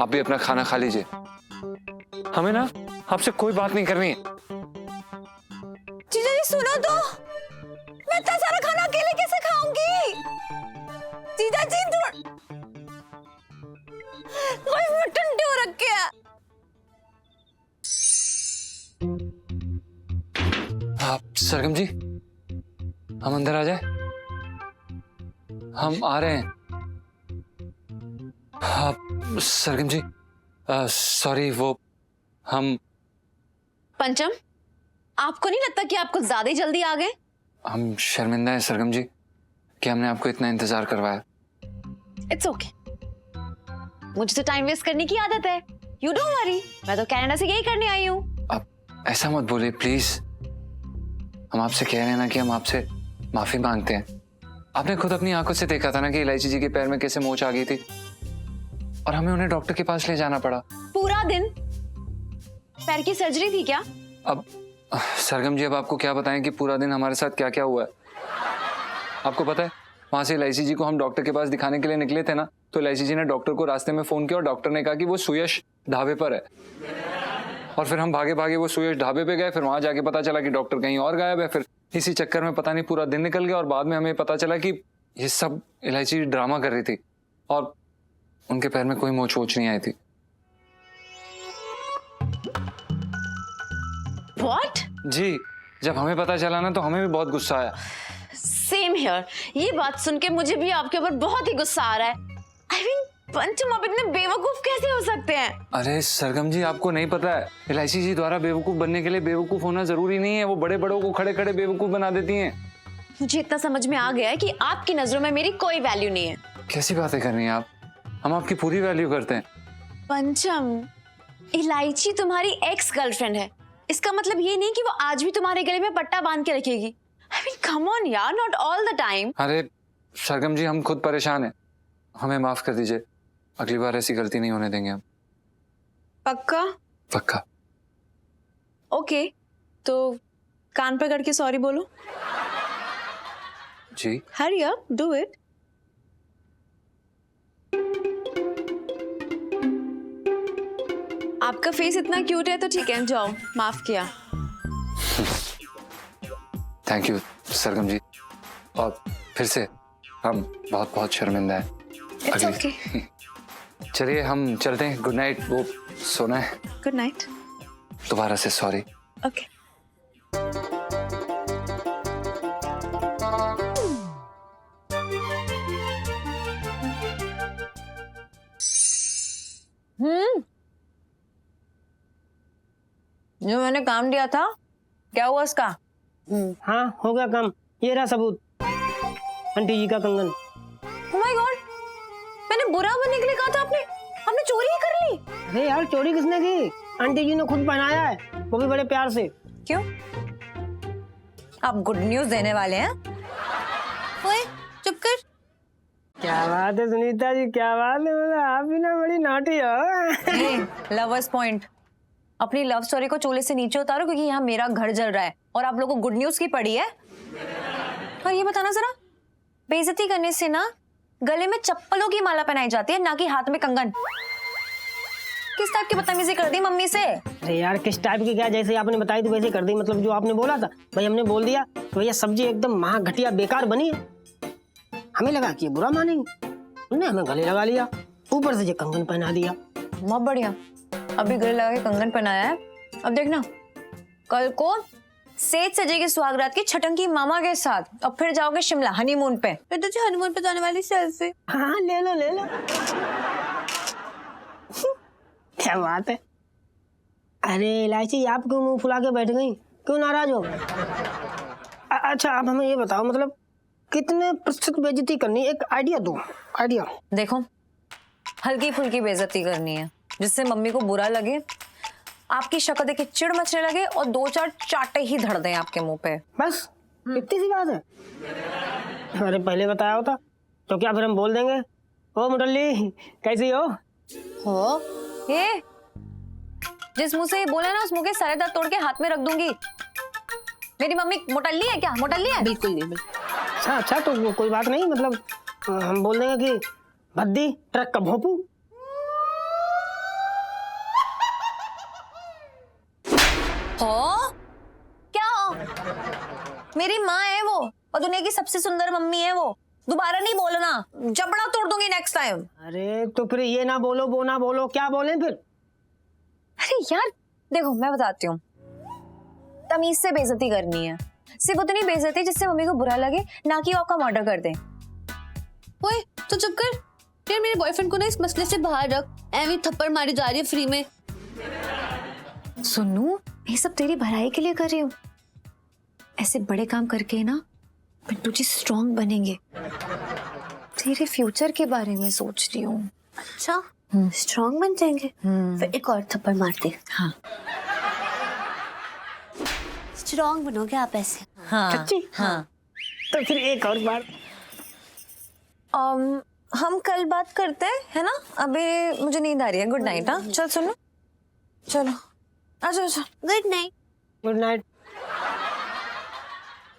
भी अपना खाना खा लीजिए। हमें ना आपसे कोई बात नहीं करनी है। जीजा जी सुनो तो, मैं इतना सारा खाना अकेले कैसे खाऊंगी? जीजा जी कोई मटन क्यों रखे है? आप सरगम जी, हम अंदर आ जाए? हम आ रहे हैं। आप सरगम जी सॉरी, वो हम पंचम, आपको नहीं लगता कि आप कुछ ज्यादा ही जल्दी आ गए? हम शर्मिंदा हैं सरगम जी कि हमने आपको इतना इंतजार करवाया। इट्स ओके, मुझे तो टाइम वेस्ट करने की आदत है। यू डोंट वरी, मैं तो कनाडा से यही करने आई हूँ। आप ऐसा मत बोलिए प्लीज। हम आपसे कह रहे हैं ना कि हम आपसे माफी मांगते हैं। आपने खुद अपनी आंखों से देखा था ना कि इलायची जी के पैर में कैसे मोच आ गई थी और हमें उन्हें डॉक्टर के पास ले जाना पड़ा। पूरा दिन पैर की सर्जरी थी क्या? अब सरगम जी अब आपको क्या बताएं कि पूरा दिन हमारे साथ क्या क्या हुआ है। आपको पता है वहां से इलायची जी को हम डॉक्टर के पास दिखाने के लिए निकले थे ना, तो इलायची जी ने डॉक्टर को रास्ते में फोन किया और डॉक्टर ने कहा कि वो सुयश ढाबे पर है। और फिर हम भागे भागे वो सुयश ढाबे पे गए, फिर वहां जाके पता चला कि डॉक्टर कहीं और गायब है। फिर इसी चक्कर में पता नहीं पूरा दिन निकल गया और बाद में हमें पता चला कि ये सब इलायची ड्रामा कर रही थी और उनके पैर में कोई मोच वोच नहीं आई थी। व्हाट? जी, जब हमें पता चला ना तो हमें भी बहुत गुस्सा आया। Same here. ये बात सुन के मुझे भी आपके ऊपर बहुत ही गुस्सा आ रहा है। आई मीन पंचम आप इतने बेवकूफ कैसे हो सकते हैं? अरे सरगम जी, आपको नहीं पता है, इलायची जी द्वारा बेवकूफ बनने के लिए बेवकूफ होना जरूरी नहीं है। वो बड़े बड़ों को खड़े खड़े बेवकूफ बना देती हैं। मुझे इतना समझ में आ गया है कि आपकी नजरों में मेरी कोई वैल्यू नहीं है। कैसी बातें कर रही हैं आप? हम आपकी पूरी वैल्यू करते हैं। पंचम, इलायची तुम्हारी एक्स गर्लफ्रेंड है, इसका मतलब ये नहीं कि वो आज भी तुम्हारे गले में पट्टा बांध के रखेगी। आई मीन कम ऑन यार, नॉट ऑल द टाइम। अरे सरगम जी, हम खुद परेशान हैं, हमें माफ कर दीजिए। अगली बार ऐसी गलती नहीं होने देंगे हम। पक्का? पक्का। ओके, तो कान पकड़ के सॉरी बोलो। जी। Hurry up, do it. आपका फेस इतना क्यूट है तो ठीक है, जाओ, माफ किया। Thank you Sargam ji. और फिर से हम बहुत बहुत शर्मिंदा हैं। It's okay. चलिए हम चलते हैं। Good night. वो सोना है। Good night. दोबारा से सॉरी। ओके। जो मैंने काम दिया था, क्या हुआ उसका? हाँ, हो गया काम। ये रहा सबूत, आंटी जी का कंगन। Oh my God! मैंने बुरा बनने के लिए कहा था, आपने चोरी ही कर ली। अरे यार, चोरी किसने की? आंटी जी ने खुद पहनाया है, वो भी बड़े प्यार से। क्यों? आप गुड न्यूज देने वाले हैं? ओए, चुप कर। क्या बात है सुनीता जी, क्या बात है, मतलब आप भी ना बड़ी नाटी हो। Lovers point. अपनी लव स्टोरी को चूल्हे से नीचे उतारो, क्योंकि यहाँ मेरा घर जल रहा है और आप लोगों को गुड न्यूज की पड़ी है। और ये बताना जरा, बेइज्जती करने से ना गले में चप्पलों की माला पहनाई जाती है, ना कि हाथ में कंगन। किस टाइप की बदतमीजी कर दी मम्मी से? अरे यार, किस टाइप की क्या, जैसे आपने बताई थी वैसे कर दी। मतलब जो आपने बोला था भाई हमने बोल दिया, तो भैया सब्जी एकदम महा घटिया बेकार बनी है। हमें लगा कि ये बुरा मानेंगे, उन्होंने हमें गले लगा लिया, ऊपर से ये कंगन पहना दिया। बहुत बढ़िया, अभी गले लगा के कंगन पहनाया है। अब देखना, कल को सेज सजेगी सुहागरात की छटंकी मामा के साथ, और फिर जाओगे शिमला हनीमून पे। फिर तुझे हनीमून पे जाने वाली सेल्फी। हाँ, ले लो ले लो। क्या बात है। अरे इलायची, आप क्यों मुंह फुला के बैठ गई? क्यों नाराज हो? अच्छा, आप हमें ये बताओ, मतलब कितने प्रतिशत बेइज्जती करनी? एक आइडिया दो, आइडिया। देखो, हल्की फुल्की बेइज्जती करनी है, जिससे मम्मी को बुरा लगे, आपकी शक्ल देख के चिढ़ मचने लगे और 2-4 चाटे ही धड़ दें आपके मुंह पे। बस इतनी सी बात है? अरे पहले बताया होता तो क्या फिर हम बोल देंगे, ओ मुटल्ली कैसी हो? ये जिस मुंह से ये बोला ना, उस मुंह के सारे दांत तोड़ के हाथ में रख दूंगी। मेरी मम्मी मोटल्ली है क्या? मोटल्ली है? बिल्कुल नहीं। अच्छा, तो वो कोई बात नहीं, मतलब हम बोल देंगे कि भद्दी ट्रक का भोंपू। क्या हो? मेरी माँ है वो, और दुनिया की सबसे सुंदर मम्मी है वो। दोबारा नहीं बोलना, जबड़ा तोड़ दूंगी नेक्स्ट टाइम। अरे तो फिर ये ना बोलो, वो ना बोलो, क्या बोलें फिर? अरे यार देखो, मैं बताती हूँ, तमीज से बेइज्जती करनी है, सिर्फ उतनी बेइज्जती जिससे मम्मी को बुरा लगे, ना कि वो आपका मर्डर कर दे। ओए, तो चुप कर यार, मेरे बॉयफ्रेंड को ना इस मसले से बाहर रख। एवी थप्पड़ मारी जा रही है फ्री में। सुनू, ये सब तेरी भलाई के लिए कर रही हूँ। ऐसे बड़े काम करके ना पिंटू जी स्ट्रॉन्ग बनेंगे। तेरे फ्यूचर के बारे में सोच रही हूँ। अच्छा, स्ट्रॉन्ग बन जाएंगे? फिर एक और थप्पड़ मारते। हाँ स्ट्रॉन्ग बनोगे आप ऐसे? हाँ सच्ची? हाँ। तो फिर एक और बार हम कल बात करते हैं, है ना? अभी मुझे नींद आ रही है। Good night. हाँ, चल सुनो, चलो अच्छा अच्छा, good night. Good night.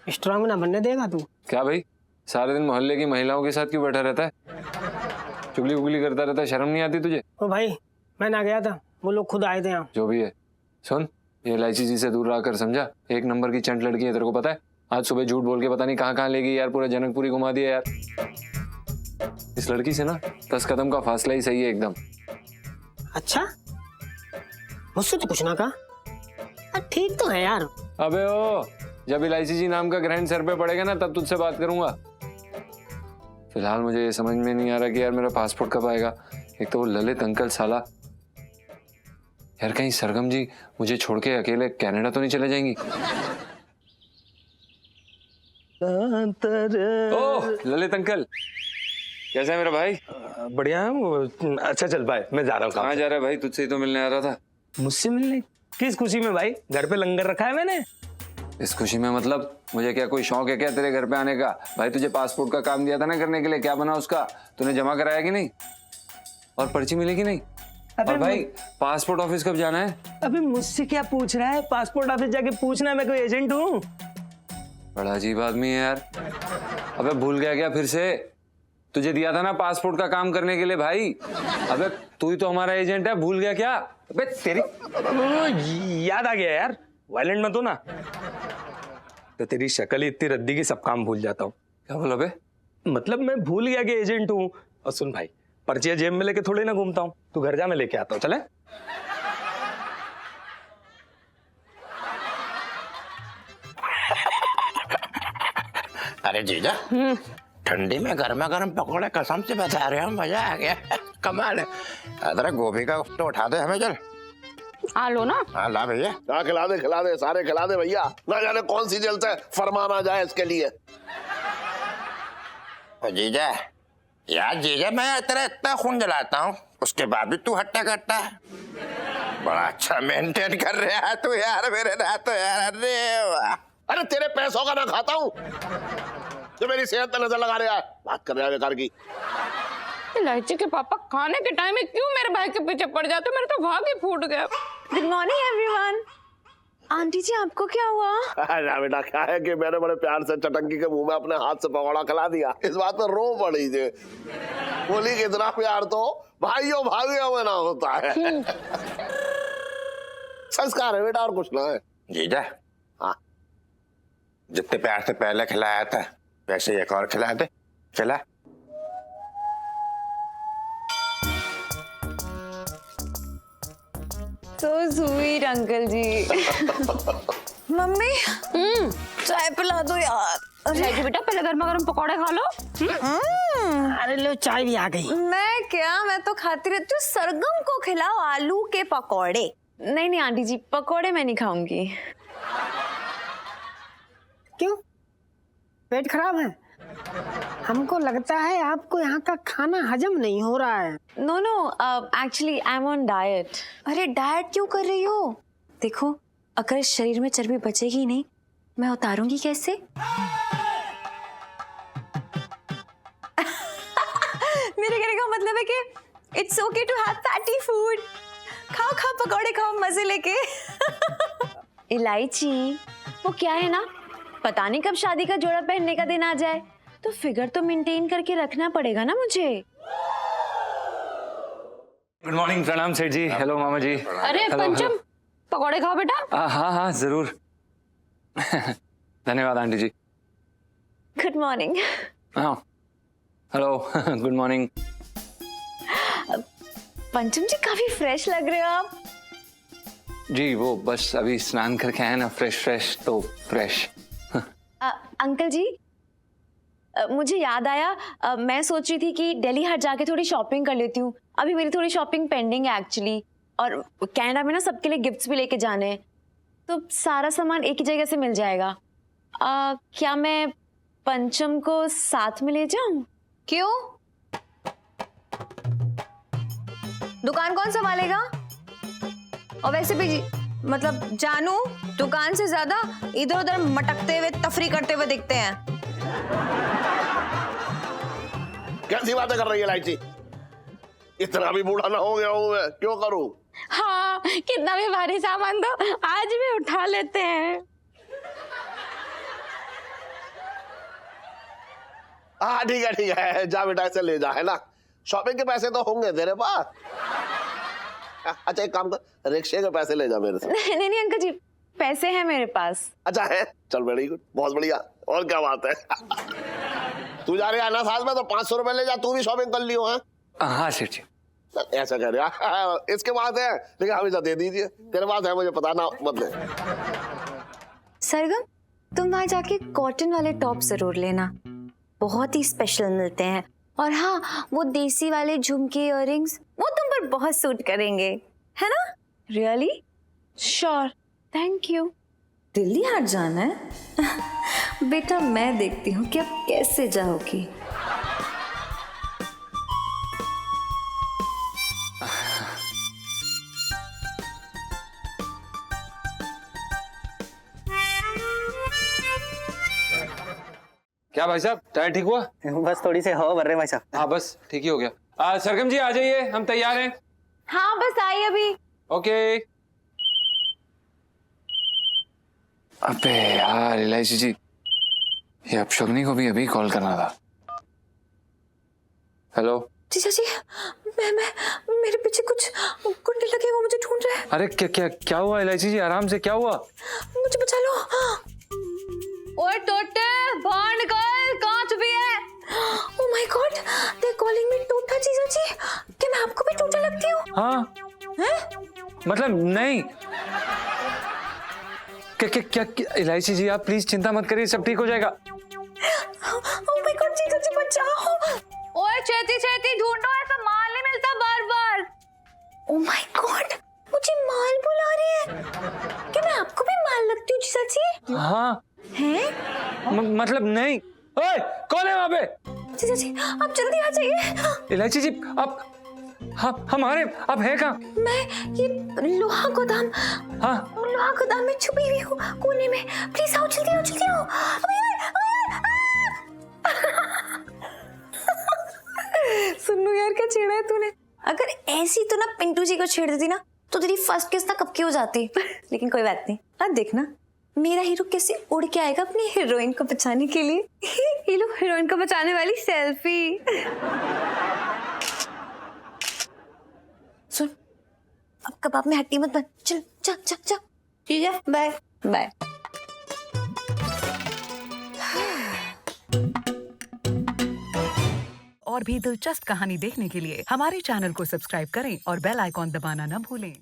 Strong ना बनने देगा तू? क्या भाई, सारे दिन मोहल्ले की महिलाओं के साथ क्यों बैठा रहता है? चुगली उगली करता रहता है, शर्म नहीं आती तुझे? ओ भाई मैं ना गया था, वो लोग खुद आए थे यहाँ। जो भी है, सुन, ये इलायची जी से दूर रहा कर, समझा? एक नंबर की चंट लड़की है, तेरे को पता है? आज सुबह झूठ बोल के पता नहीं कहाँ कहाँ ले गई यार, पूरा जनकपुरी घुमा दिया यार। इस लड़की से ना 10 कदम का फासला ही सही है एकदम। अच्छा, मुझसे तो कुछ ना कहा। ठीक तो है यार। अबे ओ, जब इलायची जी नाम का ग्रहण सर पे पड़ेगा ना तब तुझसे बात करूंगा। फिलहाल मुझे ये समझ में नहीं आ रहा कि यार मेरा पासपोर्ट कब आएगा। एक तो वो ललित अंकल साला, यार कहीं सरगम जी मुझे छोड़ के अकेले कनाडा तो नहीं चले जाएंगी? ओह ललित अंकल, कैसा है मेरा भाई? बढ़िया है। अच्छा चल भाई, मैं जा रहा हूँ। कहाँ जा रहा है भाई? तुझसे ही तो मिलने आ रहा था। मुझसे मिलने? किस खुशी में भाई? घर पे लंगर रखा है मैंने। इस खुशी में मतलब? मुझे क्या कोई शौक है क्या तेरे घर पे आने का? भाई तुझे पासपोर्ट का काम दिया था ना करने के लिए, क्या बना उसका? तूने जमा कराया कि नहीं? और पर्ची मिली कि नहीं? और भाई पासपोर्ट ऑफिस कब जाना है? अबे मुझसे क्या पूछ रहा है? पासपोर्ट ऑफिस जाके पूछना, मैं कोई एजेंट हूँ? बड़ा अजीब आदमी है यार। अबे भूल गया क्या फिर से? तुझे दिया था ना पासपोर्ट का काम करने के लिए भाई। अबे तू ही तो हमारा एजेंट है, भूल गया क्या? अबे तेरी याद आ गया यार, वायलेंट मत हो ना। तो तेरी शक्ल ही इतनी रद्दी की सब काम भूल जाता हूँ। क्या बोला बे? मतलब मैं भूल गया कि एजेंट हूँ। और सुन भाई, पर्चियां जेब में लेके थोड़ी ना घूमता हूँ। तू घर जा, मैं लेके आता हूँ, चले? अरे जीजा, ठंडी में गर्मा गर्म पकौड़े कसम से बता रहे हो, मजा आ गया। कमाल है। अदरक गोभी का तो उठा दे हमें, चल। आ लो ना। हाँ ला भैया। हाँ खिला दे, सारे खिला दे भैया। ना जाने कौन सी जेल से फरमान आ जाए इसके लिए। जीजा यार, जीजा मैं तेरा इतना खून जलाता हूँ, उसके बाद भी तू हट्टा कट्टा है। बड़ा अच्छा मेंटेन कर रहा है तू यार मेरे ना तो यार। अरे वाह। अरे तेरे पैसों का ना खाता हूँ जो मेरी सेहत पे नजर लगा रहा है। बात कर रहा है बेकार की। इलायची के पापा खाने के टाइम में क्यों मेरे भाई के पीछे पड़ जाते? मेरा तो भाग ही फूट गया। Good morning everyone. आंटी जी आपको क्या हुआ? ना बेटा, क्या है कि मैंने बड़े प्यार से चटंकी के मुंह में अपने हाथ से पकौड़ा खिला दिया, इस बात पर रो पड़ी थी। बोली कि इतना प्यार तो भाइयों भाइयों में ना होता है। संस्कार है बेटा, और कुछ ना है। जीजा, हाँ जितने प्यार से पहले खिलाया था वैसे एक और खिला दे। खिला। So sweet अंकल जी। मम्मी चाय पिला दो यार। इलायची बेटा, पहले गर्मा गर्म पकौड़े खा लो। अरे लो, चाय भी आ गई। मैं क्या, मैं तो खाती रहती हूँ। सरगम को खिलाओ आलू के पकौड़े। नहीं नहीं आंटी जी, पकौड़े मैं नहीं खाऊंगी। क्यों? पेट खराब है? हमको लगता है आपको यहाँ का खाना हजम नहीं हो रहा है। No no, actually I am on diet. अरे डाइट क्यों कर रही हो? देखो, अगर शरीर में चर्बी बचेगी नहीं, मैं उतारूंगी कैसे? मेरे कहने का मतलब है कि it's okay to have fatty food. खाओ खाओ पकौड़े खाओ मजे लेके। इलायची, वो क्या है ना, पता नहीं कब शादी का जोड़ा पहनने का दिन आ जाए, तो फिगर तो मेंटेन करके रखना पड़ेगा ना मुझे। गुड मॉर्निंग, प्रणाम सेठ जी। हेलो मामा जी। अरे पंचम, पकौड़े खाओ बेटा। हाँ हाँ जरूर। धन्यवाद आंटी जी। Good morning. हाँ hello, good morning. Pancham ji काफी फ्रेश लग रहे हो आप। जी वो बस अभी स्नान करके आए ना, फ्रेश तो फ्रेश। अंकल जी, मुझे याद आया, मैं सोच रही थी कि दिल्ली हाट जाके थोड़ी शॉपिंग कर लेती हूँ। अभी मेरी थोड़ी शॉपिंग पेंडिंग है एक्चुअली, और कनाडा में ना सबके लिए गिफ्ट्स भी लेके जाने हैं, तो सारा सामान एक ही जगह से मिल जाएगा। क्या मैं पंचम को साथ में ले जाऊं? क्यों? दुकान कौन संभालेगा? और वैसे भी मतलब जानू दुकान से ज्यादा इधर उधर मटकते हुए तफरी करते हुए दिखते हैं। कैसी बातें कर रही है इलायची? इतना भी बूढ़ा ना हो गया हूं मैं, क्यों करूं? हाँ, कितना भी भारी सामान दो आज भी उठा लेते हैं। हाँ ठीक है, जा बेटा ऐसे ले जा, है ना। शॉपिंग के पैसे तो होंगे तेरे पास। अच्छा एक काम कर, रिक्शे के पैसे ले जा मेरे से। नहीं अंकल जी, पैसे हैं मेरे पास। अच्छा है, चल वेरी गुड, बहुत बढ़िया। और क्या बात है। तू जा रहा है ना साथ में, तो 500 रुपए ले जा, तू भी शॉपिंग कर लियो। है हाँ सेठ जी। ऐसा कह रहा, इसके बाद है, लेकिन हमेशा दे दीजिए। तेरे पास है, मुझे पता ना मत ले। सरगम, तुम वहां जाके कॉटन वाले टॉप जरूर लेना, बहुत ही स्पेशल मिलते हैं। और हाँ, वो देसी वाले झुमके इयररिंग्स, वो तुम पर बहुत सूट करेंगे, है ना? Really? Sure, thank you. Dilli Haat जाना है? बेटा मैं देखती हूँ कि अब कैसे जाओगी। क्या भाई साहब, टायर ठीक हुआ? बस थोड़ी से हवा भर रहे भाई साहब। हाँ बस ठीक ही हो गया। सरगम जी आ जाइए, हम तैयार हैं। हाँ बस आई अभी। ओके। अबे यार इलायची जी, ये अपशगुनी को भी अभी कॉल करना था। हेलो जीजा जी, मैं मेरे पीछे कुछ गुंडे लगे, वो मुझे ढूंढ रहे हैं। अरे क्या हुआ इलायची जी, आराम से, क्या हुआ? मुझे बचा लो। ओए टोटे, बाहर निकल, कहाँ छुपी है? Oh my God, they're calling me टोटा जीजा जी। क्या मैं आपको भी टोटा लगती हूँ? हाँ मतलब नहीं। क्या इलायची जी, आप प्लीज चिंता मत करिए, सब ठीक हो जाएगा। Oh my God, जीजा जी बचाओ। ओए छेती ढूंढो, ऐसा माल नहीं मिलता बार। Oh my God, मुझे माल बुला रही है। क्या मैं आपको भी माल लगती हूँ जीजा जी? हाँ हैं? मतलब नहीं। ओए कौन है वहाँ पे? जीजा जी आप जल्दी आ जाइए। इलायची जी आप हमारे, आप है कहाँ? मैं ये लोहा गोदाम, हाँ लोहा गोदाम में छुपी हुई हूँ कोने में। प्लीज आओ, जल्दी आओ। सुन्नू यार, क्या छेड़ा है तूने? अगर ऐसी तो ना पिंटू जी को छेड़ देती ना, तो तेरी फर्स्ट किस ना कब की हो जाती। लेकिन कोई बात नहीं, अब देखना मेरा हीरो कैसे उड़ के आएगा अपनी हीरोइन को बचाने के लिए। ये लो हीरोइन को बचाने वाली सेल्फी। सुन, अब कबाब में हड्डी मत बन, चल जा। ठीक है, बाय। और भी दिलचस्प कहानी देखने के लिए हमारे चैनल को सब्सक्राइब करें और बेल आइकॉन दबाना न भूलें।